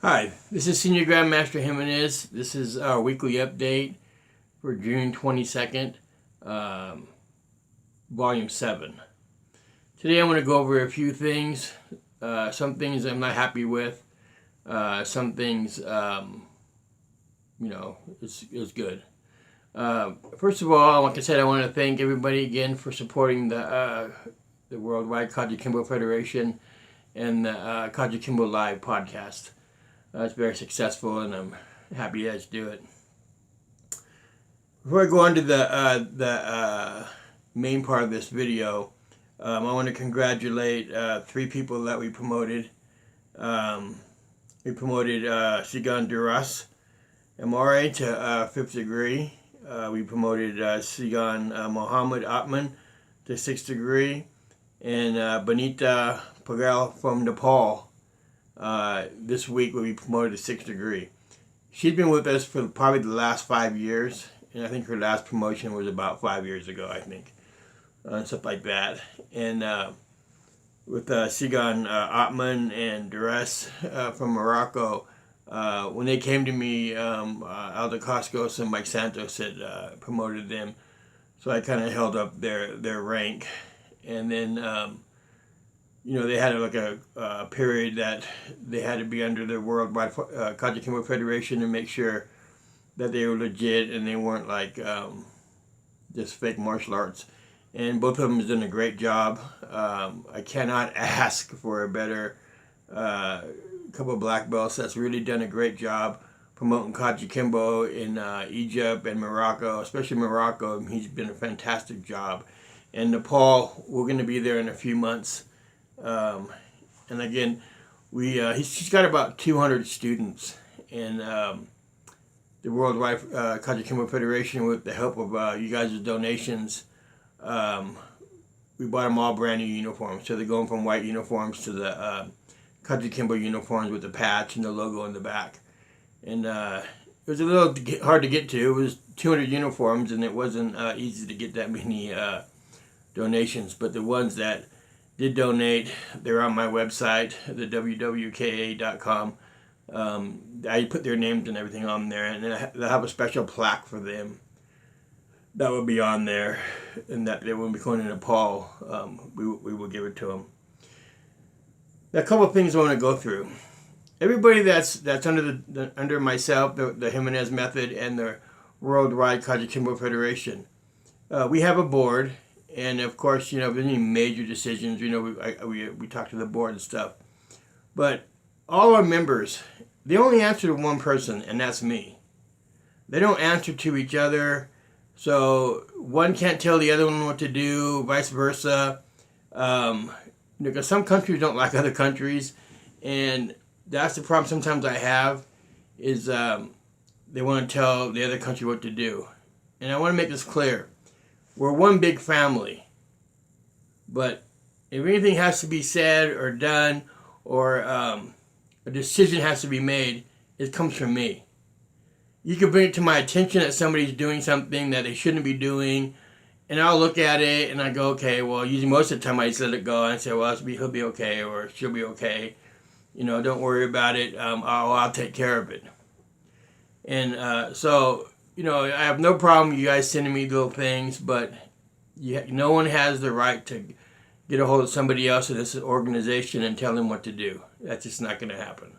Hi, this is Senior Grandmaster Jimenez. This is our weekly update for June 22nd, Volume 7. Today I'm going to go over a few things. Some things I'm not happy with. Some things, it's good. First of all, like I said, I want to thank everybody again for supporting the Worldwide Kajukenbo Federation and the Kajukenbo Live podcast. It's very successful, and I'm happy you guys do it. Before I go on to the main part of this video, I want to congratulate 3 people that we promoted. We promoted Sigan Duras Amare to 5th degree. We promoted Sigan Mohammed Atman to 6th degree, and Bonita Pagal from Nepal. This week will be promoted to 6th degree. She's been with us for probably the last 5 years, and I think her last promotion was about 5 years ago, I think. Stuff like that. And with Sigan Atman and Idress from Morocco, when they came to me, Aldo Coscos and Mike Santos had promoted them. So I kind of held up their rank. And then they had like a period that they had to be under the Worldwide Kajukenbo Federation to make sure that they were legit and they weren't like just fake martial arts. And both of them have done a great job. I cannot ask for a better couple of black belts that's really done a great job promoting Kajukenbo in Egypt and Morocco, especially Morocco. He's been a fantastic job. And Nepal, we're going to be there in a few months. And again, he's got about 200 students, and the Worldwide Kajukenbo Federation, with the help of you guys' donations, we bought them all brand new uniforms. So they're going from white uniforms to the Kajukenbo uniforms with the patch and the logo in the back. And it was a little hard to get to. It was 200 uniforms, and it wasn't easy to get that many donations. But the ones that did donate, they're on my website, the wwka.com. I put their names and everything on there, and then I have a special plaque for them that will be on there, and that they will be going to Nepal. We will give it to them. Now, a couple of things I want to go through. Everybody that's under myself, the Jimenez method, and the Worldwide Kajukenbo Federation, we have a board. And of course, if there's any major decisions, we talk to the board and stuff. But all our members, they only answer to one person, and that's me. They don't answer to each other, so one can't tell the other one what to do, vice versa. Because some countries don't like other countries, and that's the problem sometimes I have, is they want to tell the other country what to do. And I want to make this clear. We're one big family, but if anything has to be said or done, or a decision has to be made, it comes from me. You can bring it to my attention that somebody's doing something that they shouldn't be doing, and I'll look at it and I go, okay, well, usually most of the time I just let it go and I say, well, he'll be okay, or she'll be okay. Don't worry about it. I'll take care of it. And so, I have no problem you guys sending me little things, but no one has the right to get a hold of somebody else in this organization and tell them what to do. That's just not going to happen.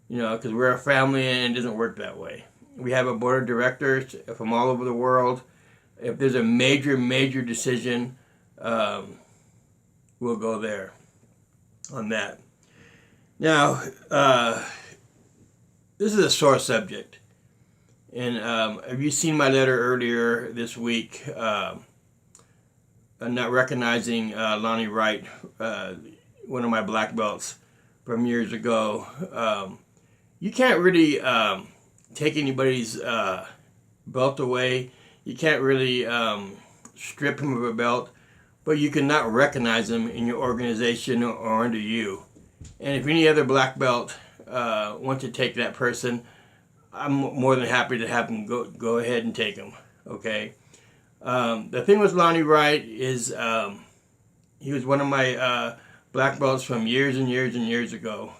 Because we're a family and it doesn't work that way. We have a board of directors from all over the world. If there's a major, major decision, we'll go there on that. Now, this is a sore subject. And have you seen my letter earlier this week, not recognizing Lonnie Wright, one of my black belts from years ago? You can't really take anybody's belt away. You can't really strip him of a belt, but you cannot recognize him in your organization or under you. And if any other black belt wants to take that person, I'm more than happy to have them go ahead and take them, okay? The thing with Lonnie Wright is he was one of my black belts from years and years and years ago.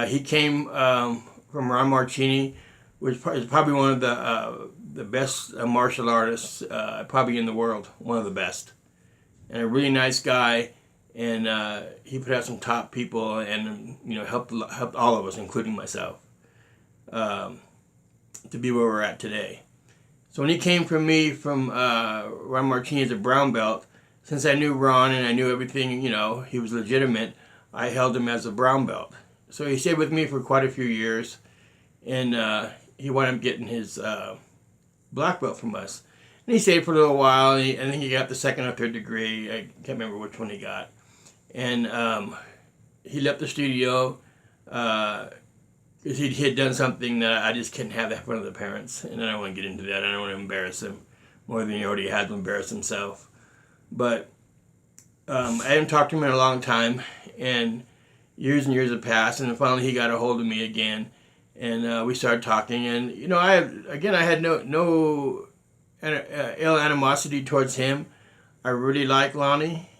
He came from Ron Martini, which is probably one of the best martial artists probably in the world, one of the best, and a really nice guy. And he put out some top people, and helped all of us, including myself, to be where we're at today. So when he came from Ron Martini as a brown belt, since I knew Ron and I knew everything, he was legitimate, I held him as a brown belt. So he stayed with me for quite a few years, and he wound up getting his black belt from us. And he stayed for a little while, and I think he got the second or third degree. I can't remember which one he got. And he left the studio because he had done something that I just couldn't have that in front of the parents. And I don't want to get into that. I don't want to embarrass him more than he already had to embarrass himself. But I hadn't talked to him in a long time, and years have passed, and finally he got a hold of me again, and we started talking. And I had no ill animosity towards him. I really like Lonnie.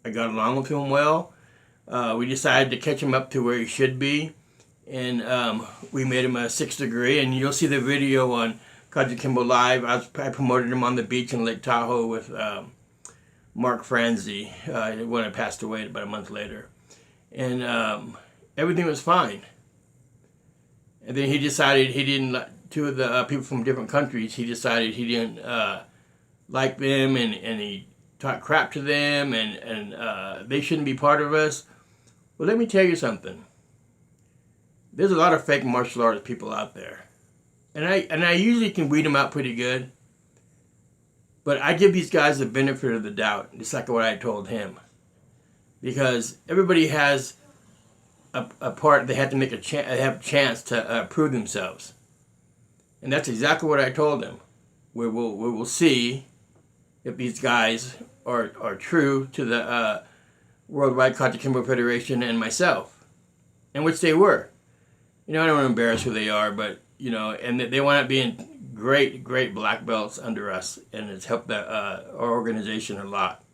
I got along with him well. We decided to catch him up to where he should be, and we made him a 6th degree. And you'll see the video on Kajukenbo Live. I promoted him on the beach in Lake Tahoe with Mark Franzi when I passed away about a month later. And everything was fine. And then he decided he didn't, two of the people from different countries, he decided he didn't like them, and he talked crap to them, and they shouldn't be part of us. Well, let me tell you something. There's a lot of fake martial arts people out there. And I usually can weed them out pretty good. But I give these guys the benefit of the doubt, just like what I told him. Because everybody has a part they have to make have a chance to prove themselves. And that's exactly what I told him. We will see if these guys are true to the Worldwide Kajukenbo Federation and myself, and which they were. I don't want to embarrass who they are, but and they wind up being great black belts under us, and it's helped our organization a lot.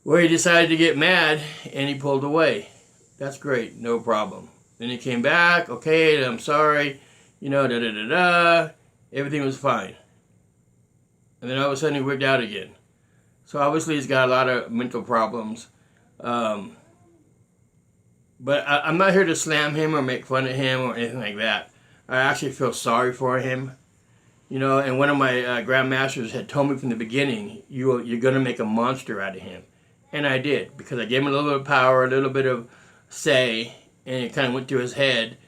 Well, he decided to get mad, and he pulled away. That's great, no problem. Then he came back. Okay, I'm sorry. Everything was fine. And then all of a sudden he wigged out again. So obviously he's got a lot of mental problems. But I'm not here to slam him or make fun of him or anything like that. I actually feel sorry for him. And one of my grandmasters had told me from the beginning, you're going to make a monster out of him. And I did, because I gave him a little bit of power, a little bit of say, and it kind of went to his head.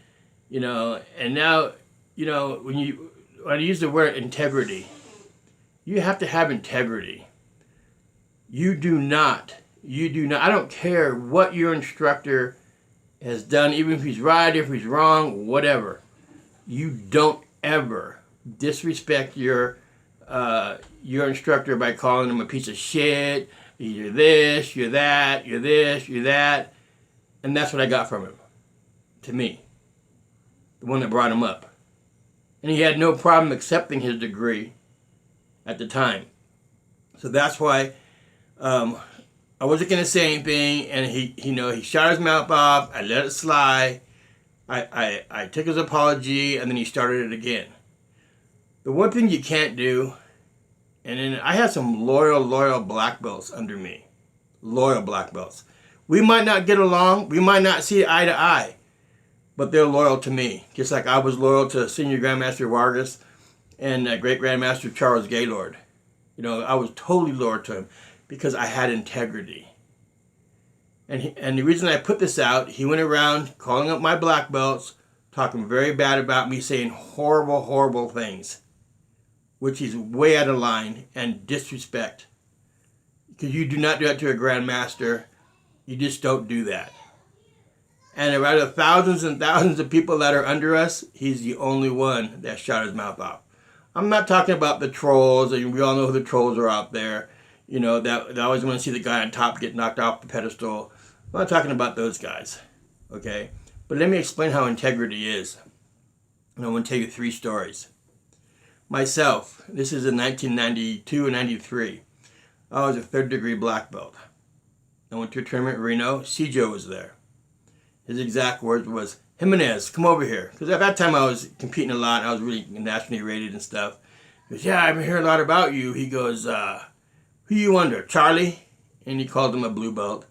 And now, when I use the word integrity, you have to have integrity. You do not, I don't care what your instructor has done, even if he's right, if he's wrong, whatever. You don't ever disrespect your instructor by calling him a piece of shit. You're this, you're that, you're this, you're that. And that's what I got from him, to me, the one that brought him up. And he had no problem accepting his degree at the time. So that's why I wasn't going to say anything, and he shot his mouth off. I let it slide. I took his apology, and then he started it again. The one thing you can't do, and then I had some loyal black belts under me. Loyal black belts. We might not get along. We might not see eye to eye. But they're loyal to me. Just like I was loyal to Senior Grandmaster Vargas and Great Grandmaster Charles Gaylord. I was totally loyal to him because I had integrity. And the reason I put this out, he went around calling up my black belts, talking very bad about me, saying horrible things, which is way out of line and disrespect. Because you do not do that to a grandmaster. You just don't do that. And out of thousands and thousands of people that are under us, he's the only one that shot his mouth off. I'm not talking about the trolls, and we all know who the trolls are out there. That always want to see the guy on top get knocked off the pedestal. I'm not talking about those guys, okay? But let me explain how integrity is. And I want to tell you 3 stories. Myself, this is in 1992 and 93. I was a 3rd degree black belt. I went to a tournament in Reno. Cjo was there. His exact words was, "Jimenez, come over here." Because at that time I was competing a lot. I was really nationally rated and stuff. He goes, "Yeah, I've been hearing a lot about you." He goes, "Who you under, Charlie?" And he called him a blue belt.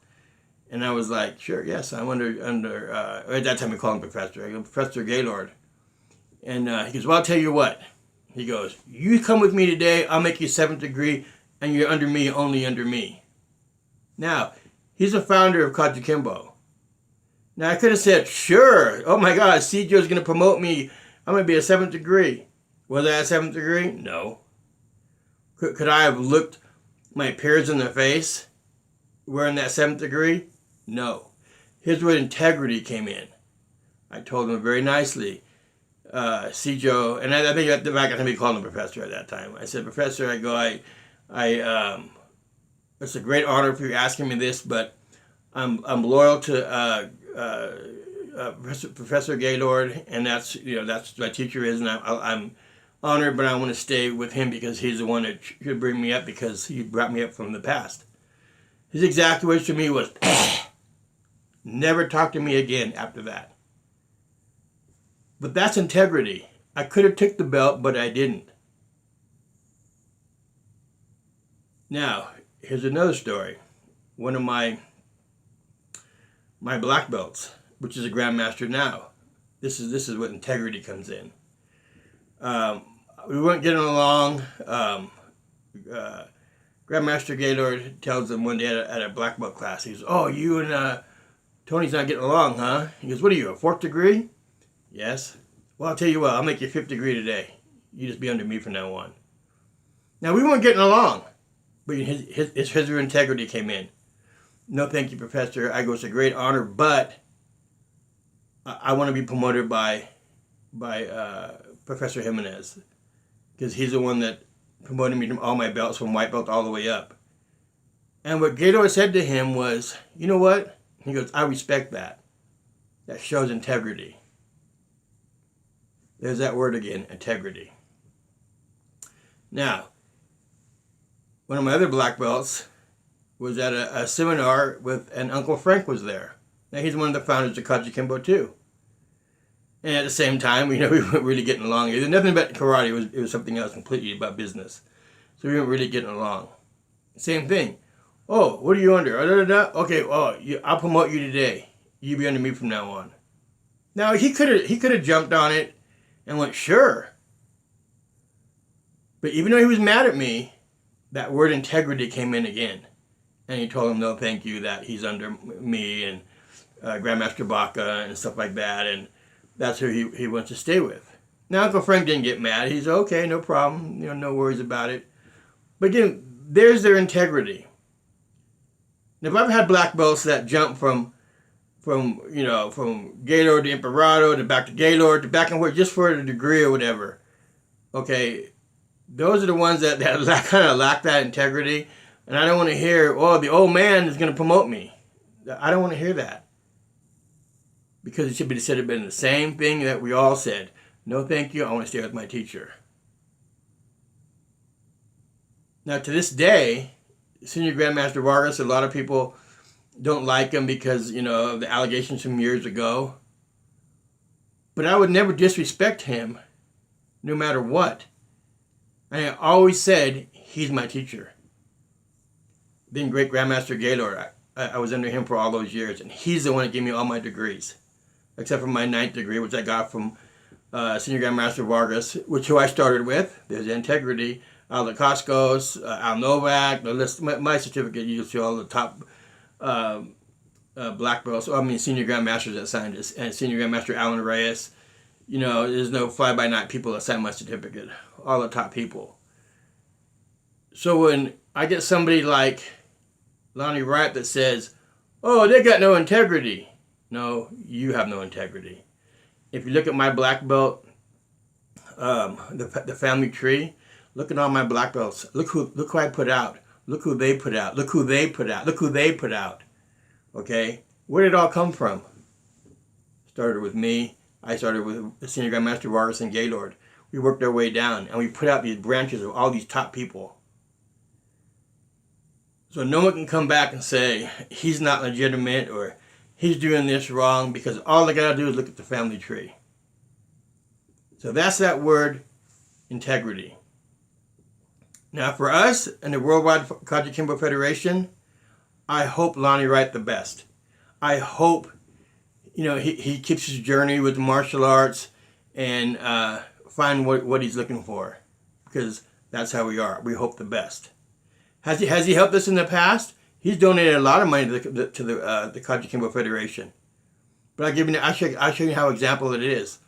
And I was like, "Sure, yes, I'm under." At that time we called him Professor. I go, "Professor Gaylord." And he goes, "Well, I'll tell you what." He goes, "You come with me today, I'll make you 7th degree, and you're under me, only under me." Now, he's the founder of Kajukenbo. Now, I could have said, "Sure, oh my God, Cjo's going to promote me. I'm going to be a 7th degree." Was I a 7th degree? No. Could I have looked my peers in the face wearing that 7th degree? No. Here's where integrity came in. I told him very nicely, Cjo, and I think at the back I think we called him Professor at that time. I said, "Professor," I go, it's a great honor for you asking me this, but I'm loyal to Professor Gaylord, and that's my teacher is, and I'm honored, but I want to stay with him because he's the one that should bring me up because he brought me up from the past." His exact words to me was, "Never talk to me again after that." But that's integrity. I could have took the belt, but I didn't. Now, here's another story. One of my black belts, which is a grandmaster now. This is what integrity comes in. We weren't getting along. Grandmaster Gaylord tells them one day at a black belt class, he goes, "Oh, you and Tony's not getting along, huh?" He goes, "What are you, a 4th degree?" "Yes." "Well, I'll tell you what, I'll make you 5th degree today. You just be under me from now on." Now, we weren't getting along, but his integrity came in. "No, thank you, Professor." I go, "It's a great honor, but I want to be promoted by Professor Jimenez, because he's the one that promoted me from all my belts, from white belt all the way up." And what Gaylord said to him was, "You know what?" He goes, "I respect that. That shows integrity." There's that word again, integrity. Now, one of my other black belts was at a seminar and Uncle Frank was there. Now, he's one of the founders of Kajukenbo too. And at the same time, we weren't really getting along. It was nothing about karate. It was something else completely about business. So we weren't really getting along. Same thing. "Oh, what are you under?" "Okay, I'll promote you today. You be under me from now on." Now, he could have jumped on it and went, "Sure." But even though he was mad at me, that word integrity came in again. And he told him, "No, thank you, that he's under me and Grandmaster Baca and stuff like that." And that's who he wants to stay with. Now, Uncle Frank didn't get mad. He's okay, no problem, no worries about it. But again, there's their integrity. Now, if I've had black belts that jump from Gaylord to Imperato to back to Gaylord to back and forth just for a degree or whatever, okay, those are the ones that kind of lack that integrity. And I don't want to hear, "Oh, the old man is going to promote me." I don't want to hear that. Because it should have been the same thing that we all said. "No, thank you. I want to stay with my teacher." Now, to this day, Senior Grandmaster Vargas, a lot of people don't like him because, of the allegations from years ago. But I would never disrespect him, no matter what. And I always said, he's my teacher. Then Great Grandmaster Gaylord, I was under him for all those years, and he's the one that gave me all my degrees. Except for my 9th degree, which I got from Senior Grandmaster Vargas, who I started with. There's integrity. Al Coscos, Al Novak, the list. My certificate, you see all the top black belts. Senior Grandmasters that signed this, and Senior Grandmaster Alan Reyes. There's no fly-by-night people that signed my certificate. All the top people. So when I get somebody like Lonnie Wright that says, "Oh, they got no integrity." No, you have no integrity. If you look at my black belt, the family tree, look at all my black belts. Look who I put out. Look who they put out. Look who they put out. Look who they put out. Okay? Where did it all come from? Started with me. I started with Senior Grandmaster Vargas and Gaylord. We worked our way down, and we put out these branches of all these top people. So no one can come back and say he's not legitimate or he's doing this wrong, because all they got to do is look at the family tree. So that's that word, integrity. Now for us and the Worldwide Kajukenbo Federation, I hope Lonnie Wright the best. I hope, he keeps his journey with the martial arts and find what he's looking for, because that's how we are. We hope the best. Has he helped us in the past? He's donated a lot of money to the Kajukenbo Federation. But I'll show you how example it is.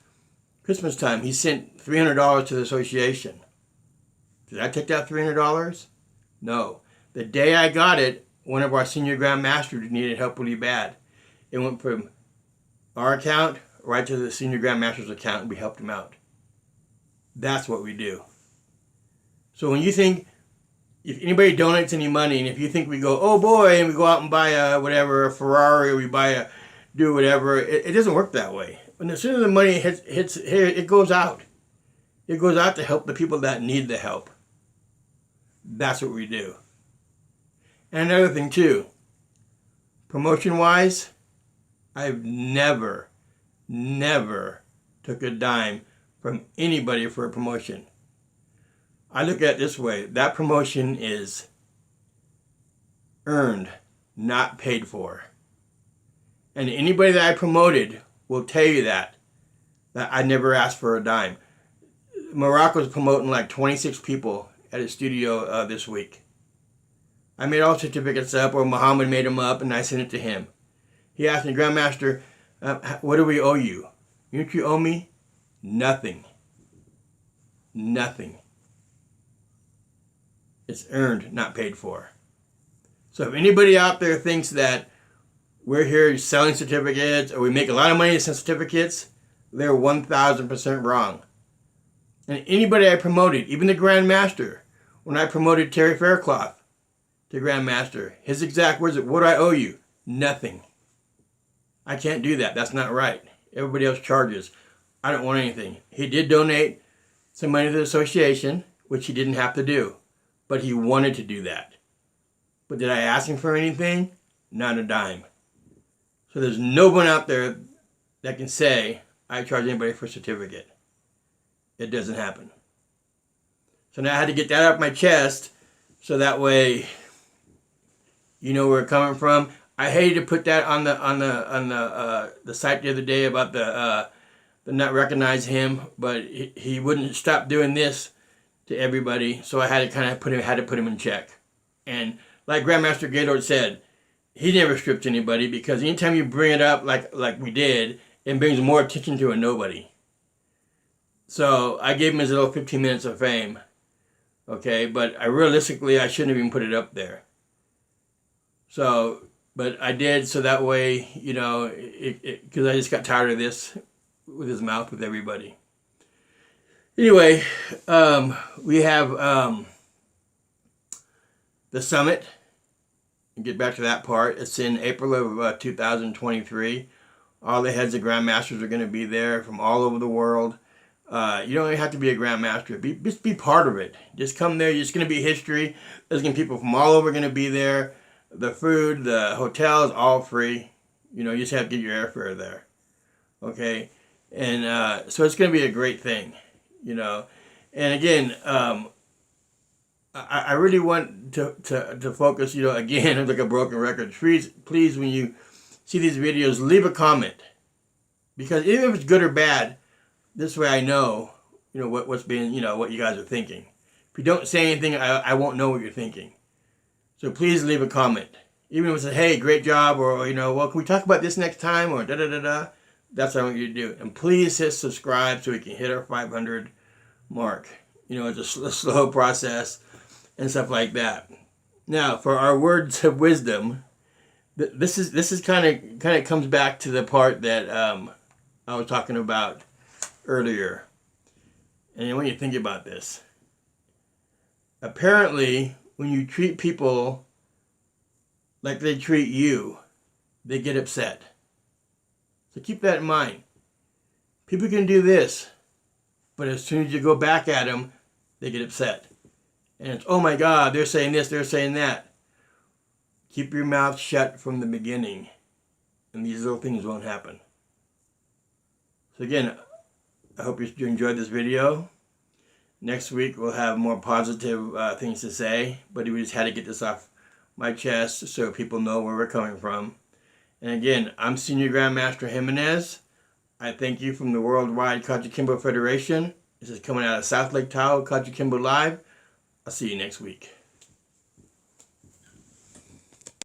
Christmas time, he sent $300 to the association. Did I take that $300? No. The day I got it, one of our senior grandmasters needed help really bad. It went from our account right to the senior grandmaster's account, and we helped him out. That's what we do. So when you think, if anybody donates any money, and if you think we go, oh boy, and we go out and buy a Ferrari, or we do whatever, it doesn't work that way. When as soon as the money hits here, it goes out. It goes out to help the people that need the help. That's what we do. And another thing too, promotion-wise, I've never took a dime from anybody for a promotion. I look at it this way, that promotion is earned, not paid for. And anybody that I promoted will tell you that I never asked for a dime. Morocco's promoting like 26 people at his studio this week. I made all certificates up, or Muhammad made them up, and I sent it to him. He asked me, Grandmaster, what do we owe you? You know what you owe me? Nothing. Nothing. It's earned, not paid for. So if anybody out there thinks that we're here selling certificates, or we make a lot of money to sell certificates, they're 1,000% wrong. And anybody I promoted, even the Grandmaster, when I promoted Terry Faircloth to Grandmaster, his exact words, what do I owe you? Nothing. I can't do that. That's not right. Everybody else charges. I don't want anything. He did donate some money to the association, which he didn't have to do, but he wanted to do that. But did I ask him for anything? Not a dime. So there's no one out there that can say, I charge anybody for a certificate. It doesn't happen. So now I had to get that off my chest, so that way you know where it's coming from. I hated to put that on the site the other day about the not recognize him, but he wouldn't stop doing this to everybody, so I had to kind of put him in check. And like Grandmaster Gaylord said, he never stripped anybody, because anytime you bring it up like we did, it brings more attention to a nobody. So I gave him his little 15 minutes of fame, okay? But realistically, I shouldn't have even put it up there. So, but I did, so that way, because I just got tired of this with his mouth with everybody. Anyway, we have the summit. And get back to that part. It's in April of 2023. All the heads of Grandmasters are going to be there from all over the world. You don't even have to be a Grandmaster. Just be part of it. Just come there. It's going to be history. There's going to be people from all over going to be there. The food, the hotels, all free. You just have to get your airfare there. Okay? And so it's going to be a great thing. And again, I really want to focus, again, like a broken record. Please, when you see these videos, leave a comment. Because even if it's good or bad, this way I know, what's being, what you guys are thinking. If you don't say anything, I won't know what you're thinking. So please leave a comment. Even if it says, hey, great job, or, well, can we talk about this next time, or da-da-da-da. That's what I want you to do. And please hit subscribe so we can hit our 500 mark. It's a slow process and stuff like that. Now, for our words of wisdom, this is kind of comes back to the part that I was talking about earlier. And when you think about this, apparently, when you treat people like they treat you, they get upset. So keep that in mind. People can do this, but as soon as you go back at them, they get upset. And it's, oh my God, they're saying this, they're saying that. Keep your mouth shut from the beginning. and these little things won't happen. So again, I hope you enjoyed this video. Next week we'll have more positive things to say, but we just had to get this off my chest so people know where we're coming from. And again, I'm Senior Grandmaster Jimenez. I thank you from the Worldwide Kajukenbo Federation. This is coming out of South Lake Tahoe, Kajukenbo Live. I'll see you next week.